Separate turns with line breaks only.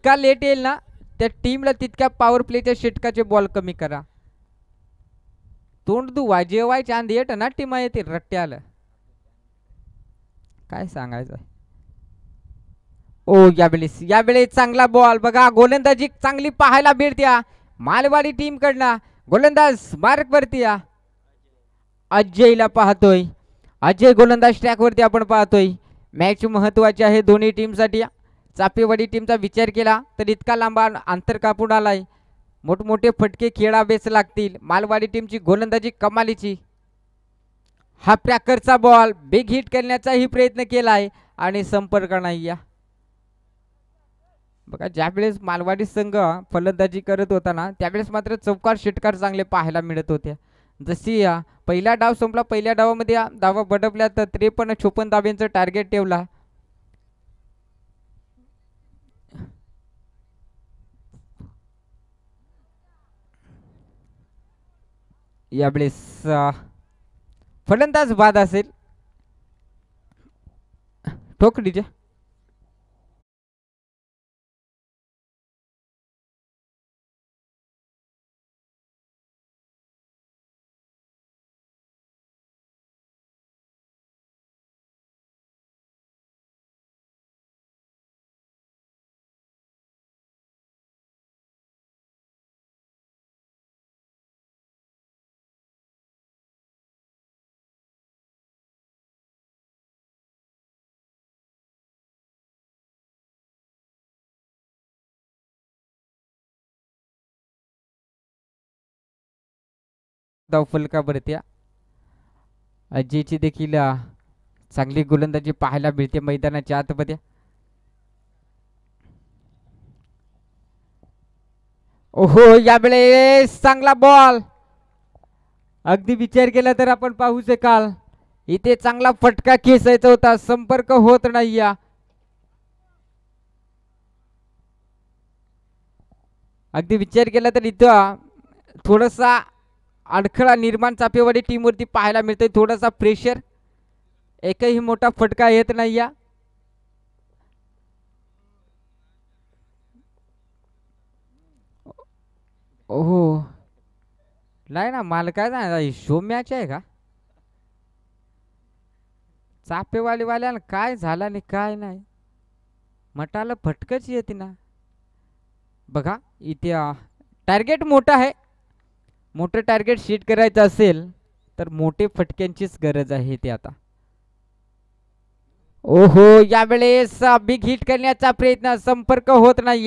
जितका लेट येईल ना त्या टीमला तितक्या पॉवर प्लेच्या षटकाचे बॉल कमी करा. तोंड दुवा जेवाय चांदी येत ना टीमा येतील रट्ट्याला. काय सांगायचं. ओ यावेळेस चांगला बॉल बघा. गोलंदाजी चांगली पाहायला मिळते मालवाडी टीम कडनं. गोलंदाज मार्क वरती अजयला पाहतोय. अजय गोलंदाज ट्रॅक वरती आपण पाहतोय. मॅच महत्वाची आहे दोन्ही टीमसाठी. चापेवाडी टीमचा विचार केला तर इतका लांब अंतर कापून आलाय. मोठमोठे फटके खेळावेच लागतील. मालवाडी टीमची गोलंदाजी कमालीची. हा प्रॅकरचा बॉल बिग हिट करण्याचाही प्रयत्न केलाय आणि संपर्क नाही. बघा ज्यावेळेस मालवाडी संघ फलंदाजी करत होता ना त्यावेळेस मात्र चौकार षटकार चांगले पाहायला मिळत होते. जशी पहिला डाव संपला पहिल्या डावामध्ये धावा बडवल्या तर 53-56 धाव्यांचं टार्गेट ठेवला. यावेळेस फलंदाज बाद असेल. ठोकडीच्या धाव फलकावरती अजयची देखील चांगली गोलंदाजी पाहायला मिळते मैदानाच्या आतमध्ये. ओहो यावेळेस चांगला बॉल. अगदी विचार केला तर आपण पाहू शकाल इथे चांगला फटका खेचायचा होता. संपर्क होत नाही. अगदी विचार केला तर इथं थोडासा अडखळा निर्माण चापेवाडी टीम वरती पाहायला मिळतोय. थोडासा प्रेशर. एकही मोठा फटका येत नाही. ओहो नाही ना मला काय सांगा शो मॅच आहे का चापेवालीवाल्याला काय झालं आणि काय नाही मटाला फटकच येते ना. बघा इथे टार्गेट मोठा आहे. मोठं टार्गेट शीट करायचं असेल तर मोठे फटक्यांचीच गरज आहे ते आता. ओहो यावेळेस बिग हिट करण्याचा प्रयत्न संपर्क होत नाही.